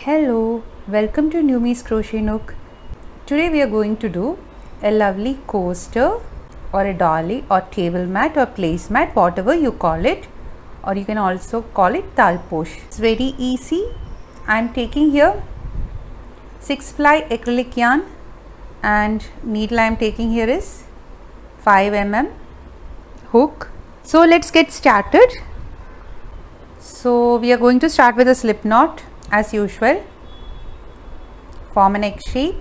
Hello, welcome to Numi's Crochet Nook. Today we are going to do a lovely coaster or a dolly or table mat or placemat, whatever you call it, or you can also call it THALPOSH. It's very easy. I am taking here 6-ply acrylic yarn and needle I am taking here is 5 mm hook. So let's get started. So we are going to start with a slip knot. As usual, form an egg shape,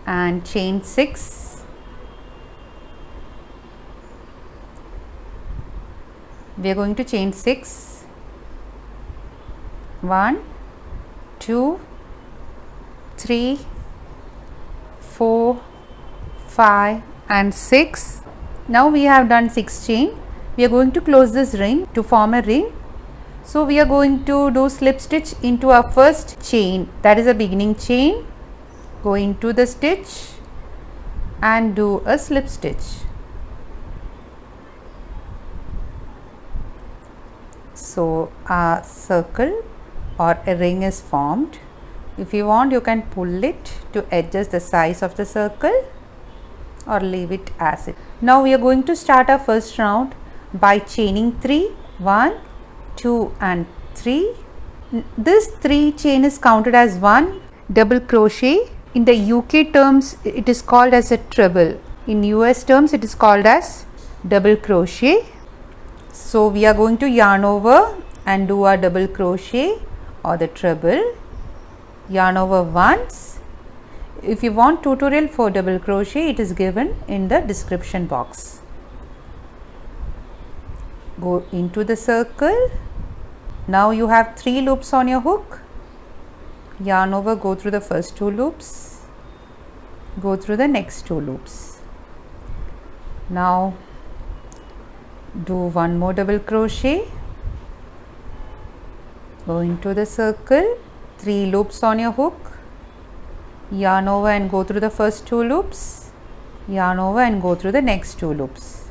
and chain 6. We are going to chain 6. 1, 2, 3, 4, 5 and 6. Now we have done 6 chain. We are going to close this ring to form a ring. So we are going to do slip stitch into our first chain, that is a beginning chain. Go into the stitch and do a slip stitch. So a circle or a ring is formed. If you want, you can pull it to adjust the size of the circle or leave it as it. Now we are going to start our first round by chaining 3, 1, 2 and 3. This 3 chain is counted as 1 double crochet. In the UK terms it is called as a treble. In US terms it is called as double crochet. So we are going to yarn over and do our double crochet or the treble. Yarn over once. If you want tutorial for double crochet, it is given in the description box. Go into the circle. Now you have 3 loops on your hook. Yarn over, go through the first 2 loops. Go through the next 2 loops. Now do 1 more double crochet. Go into the circle. 3 loops on your hook. Yarn over and go through the first 2 loops, yarn over and go through the next 2 loops.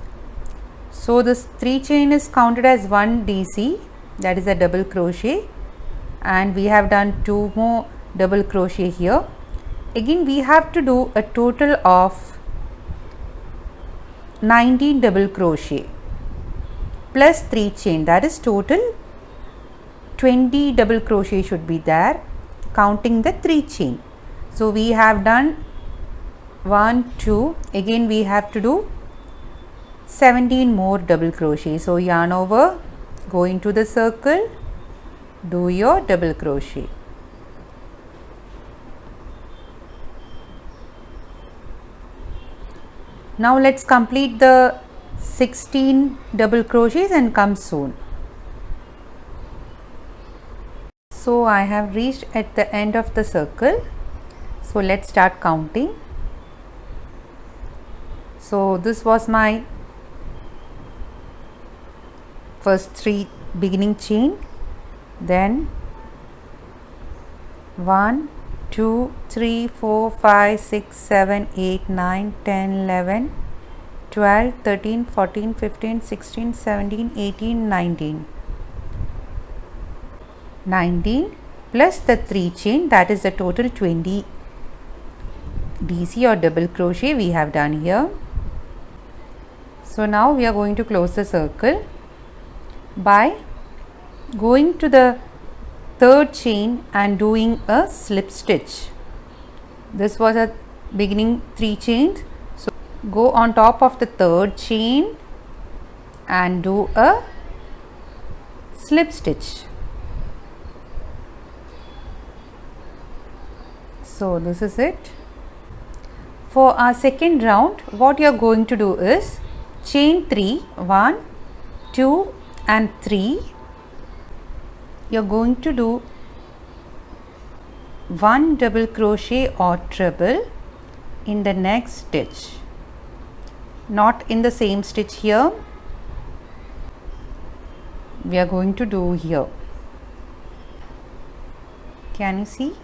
So this 3 chain is counted as 1 DC, that is a double crochet, and we have done 2 more double crochet here. Again we have to do a total of 19 double crochet plus 3 chain, that is total 20 double crochet should be there, counting the 3 chain. So we have done 1, 2, again we have to do 17 more double crochet. So yarn over, go into the circle, do your double crochet. Now let's complete the 16 double crochets and come soon. So I have reached at the end of the circle. So let's start counting. So this was my first 3 beginning chain, then 1, 2, 3, 4, 5, 6, 7, 8, 9, 10, 11, 12, 13, 14, 15, 16, 17, 18, 19. 19 plus the 3 chain, that is the total 20 DC or double crochet we have done here. So now we are going to close the circle by going to the 3rd chain and doing a slip stitch. This was a beginning 3 chains. So go on top of the 3rd chain and do a slip stitch. So this is it. For our second round, what you are going to do is chain 3, 1, 2 and 3. You are going to do 1 double crochet or treble in the next stitch, not in the same stitch here. We are going to do here. Can you see?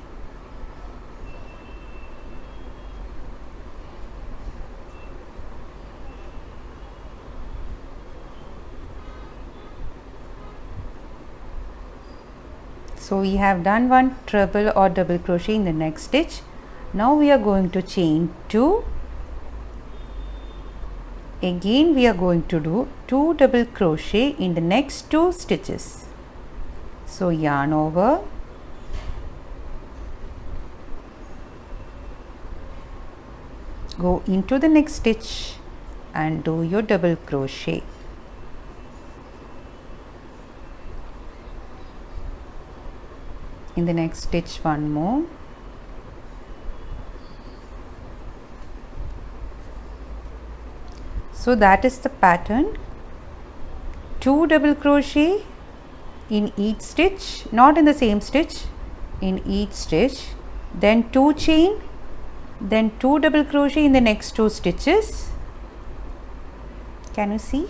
So we have done one treble or double crochet in the next stitch. Now we are going to chain 2. Again we are going to do 2 double crochet in the next 2 stitches. So yarn over, go into the next stitch and do your double crochet. In the next stitch one more. So that is the pattern. 2 double crochet in each stitch, not in the same stitch, in each stitch, then 2 chain, then 2 double crochet in the next 2 stitches. Can you see?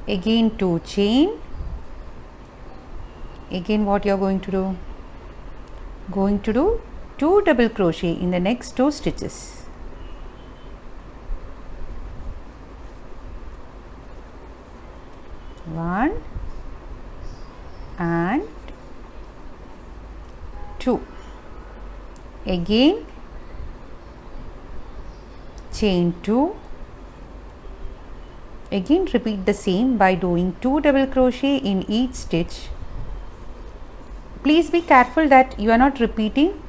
Again 2 chain. Again what you are going to do? Going to do 2 double crochet in the next 2 stitches. One and 2. Again chain 2. Again repeat the same by doing 2 double crochet in each stitch. Please be careful that you are not repeating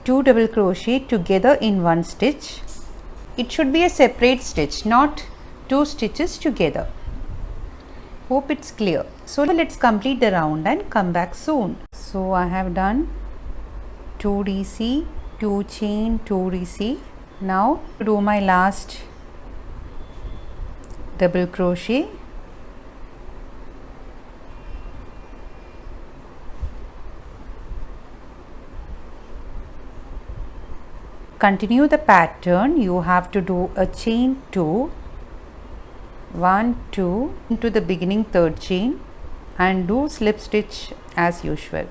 2 double crochet together in one stitch. It should be a separate stitch, not 2 stitches together. Hope it's clear. So let's complete the round and come back soon. So I have done 2 DC, 2 chain, 2 DC. Now to do my last double crochet. Continue the pattern. You have to do a chain 2, 1, 2 into the beginning third chain and do slip stitch as usual.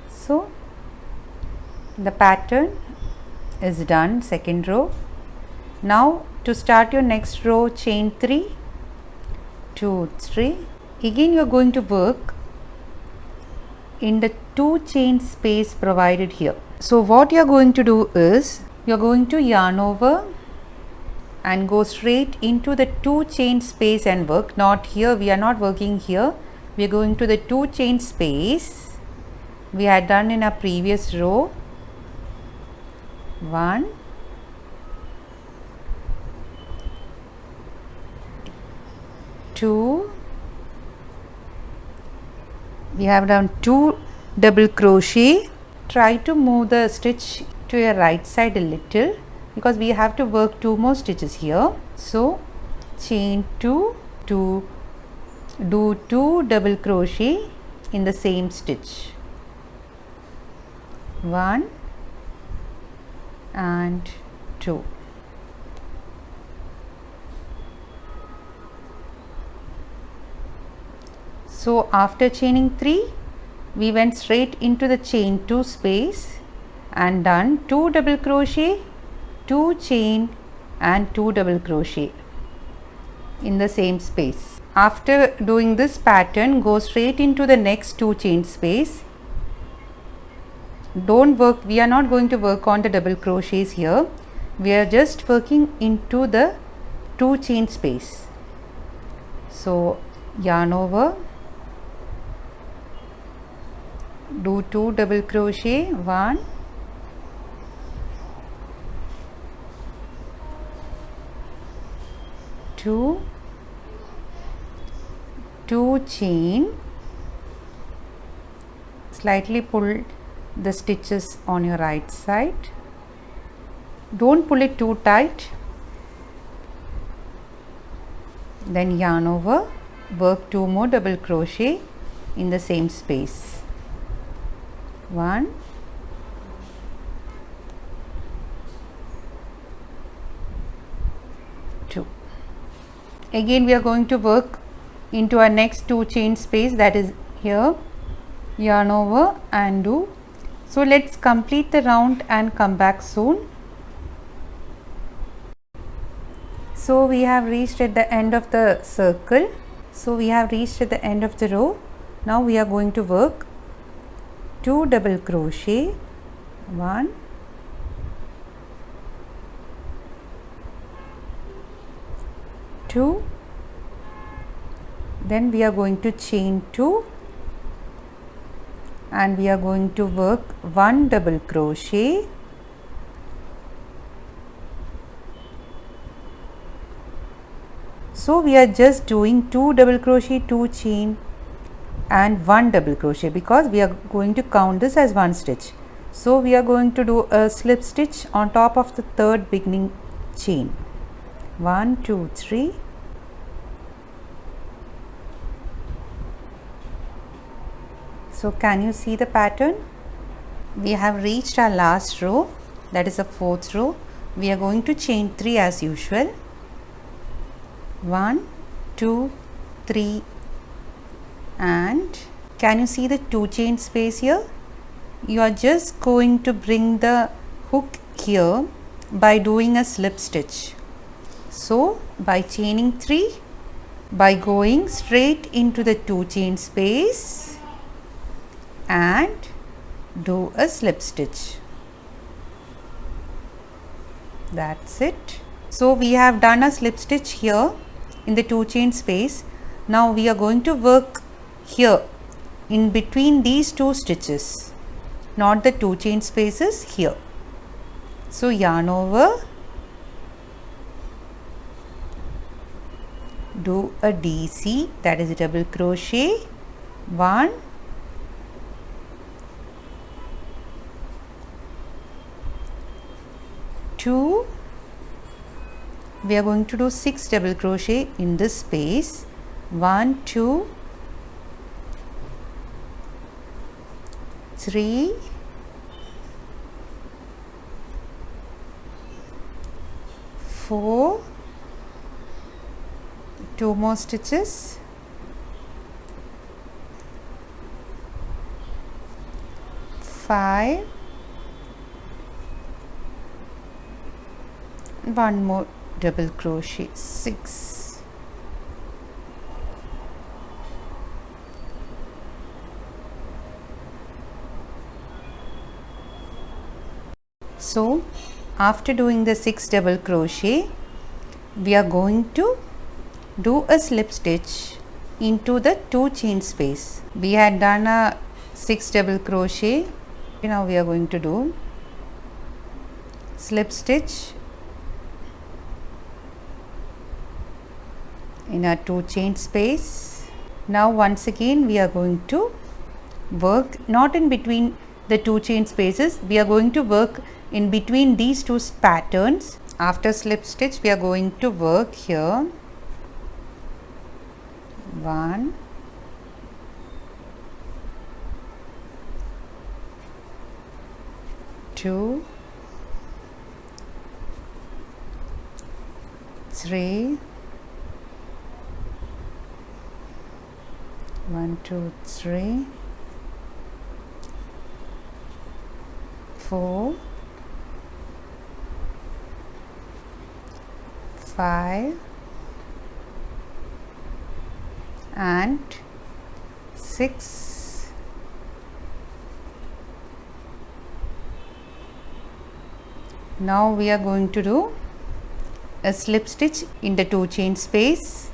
So the pattern is done, second row. Now to start your next row, chain 3, 2, 3. Again you are going to work in the 2 chain space provided here. So what you are going to do is you are going to yarn over and go straight into the 2 chain space and work. Not here, we are not working here. We are going to the 2 chain space we had done in our previous row. 1, 2. We have done 2 double crochet. Try to move the stitch to your right side a little because we have to work 2 more stitches here. So chain 2 to do 2 double crochet in the same stitch. 1 and 2. So after chaining 3, we went straight into the chain 2 space and done 2 double crochet, 2 chain and 2 double crochet in the same space. After doing this pattern, go straight into the next 2 chain space. Don't work, we are not going to work on the double crochets here. We are just working into the 2 chain space. So yarn over, do 2 double crochet, 1, 2, 2 chain, slightly pull the stitches on your right side. Don't pull it too tight. Then yarn over, work 2 more double crochet in the same space. 1, 2. Again we are going to work into our next 2 chain space, that is here. Yarn over and do. So let's complete the round and come back soon. So we have reached at the end of the circle. So we have reached at the end of the row. Now we are going to work 2 double crochet, 1, 2, then we are going to chain 2 and we are going to work 1 double crochet, so we are just doing 2 double crochet, 2 chain and 1 double crochet because we are going to count this as one stitch. So we are going to do a slip stitch on top of the third beginning chain. 1, 2, 3. So can you see the pattern? We have reached our last row, that is the 4th row. We are going to chain 3 as usual. 1, 2, 3 and can you see the 2 chain space here? You are just going to bring the hook here by doing a slip stitch. So by chaining 3, by going straight into the 2 chain space and do a slip stitch. That's it. So we have done a slip stitch here in the 2 chain space. Now we are going to work here in between these 2 stitches, not the 2 chain spaces here. So yarn over, do a DC, that is a double crochet, 1, 2, we are going to do 6 double crochet in this space, 1, 2, 3, 4, 2 more stitches, 5, 1 more double crochet, 6. So after doing the 6 double crochet, we are going to do a slip stitch into the 2 chain space. We had done a 6 double crochet. Now we are going to do slip stitch in a 2 chain space. Now once again we are going to work not in between the 2 chain spaces, we are going to work in between these 2 patterns. After slip stitch we are going to work here 1, 2, 3, 1, 2, 3, 4, 5 and 6. Now we are going to do a slip stitch in the 2 chain space.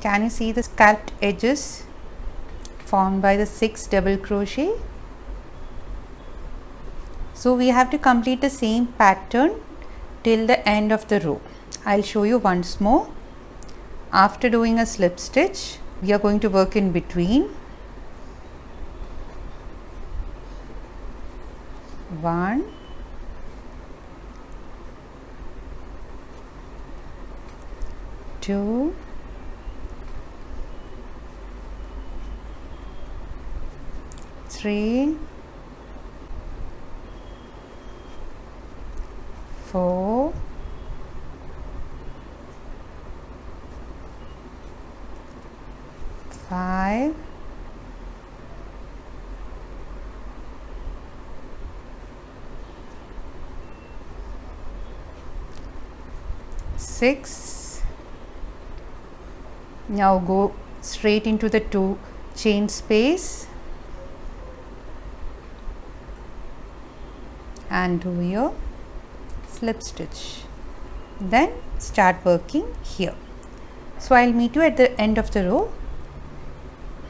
Can you see the scalloped edges formed by the 6 double crochet? So we have to complete the same pattern till the end of the row. I'll show you once more. After doing a slip stitch, we are going to work in between 1, 2, 3, 4, 5, 6, 6. Now go straight into the 2 chain space and do your slip stitch. Then start working here. So I'll meet you at the end of the row.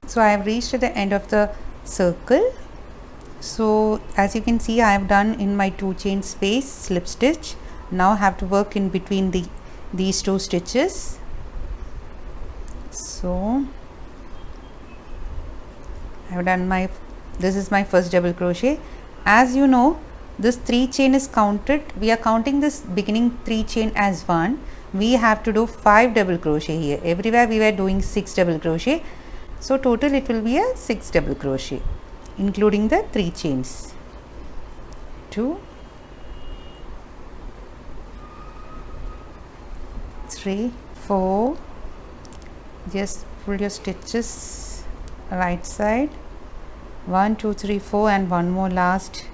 So I have reached the end of the circle. So as you can see, I have done in my 2 chain space slip stitch. Now I have to work in between these 2 stitches. So I have done this is my first double crochet. As you know, this 3 chain is counted. We are counting this beginning 3 chain as 1. We have to do 5 double crochet here. Everywhere we were doing 6 double crochet. So total it will be a 6 double crochet, including the 3 chains. 2, 3, 4. Just pull your stitches right side. 1, 2, 3, 4, and one more last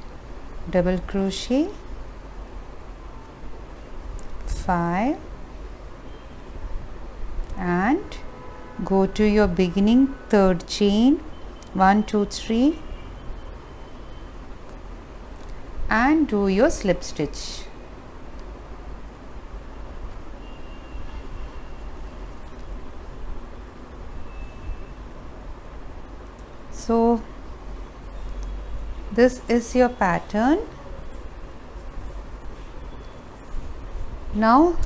double crochet. 5, and go to your beginning 3rd chain. 1, 2, 3, and do your slip stitch. So this is your pattern. Now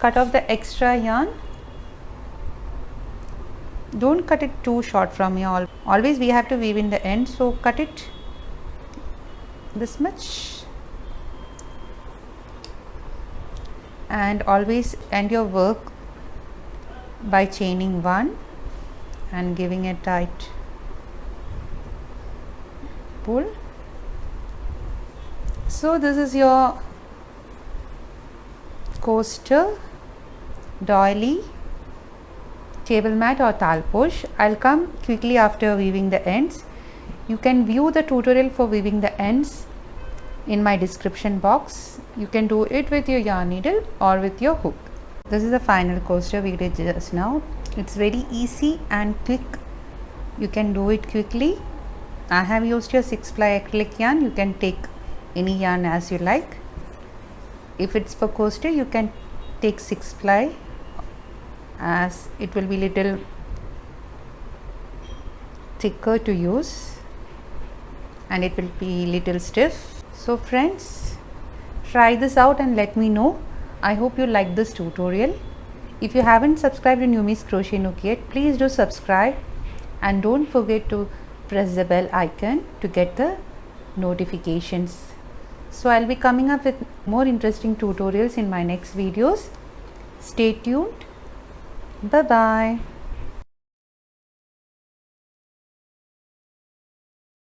cut off the extra yarn. Don't cut it too short from here. Always we have to weave in the end, so cut it this much, and always end your work by chaining 1 and giving a tight pull. So this is your coaster, doily, table mat or THALPOSH. I'll come quickly after weaving the ends. You can view the tutorial for weaving the ends in my description box. You can do it with your yarn needle or with your hook. This is the final coaster we did just now. It's very easy and quick. You can do it quickly. I have used your 6-ply acrylic yarn. You can take any yarn as you like. If it's for coaster, you can take 6-ply, as it will be little thicker to use and it will be little stiff. So friends, try this out and let me know. I hope you like this tutorial. If you haven't subscribed to Yumi's Crochet Nook yet, please do subscribe and don't forget to press the bell icon to get the notifications. So I'll be coming up with more interesting tutorials in my next videos. Stay tuned. Bye bye.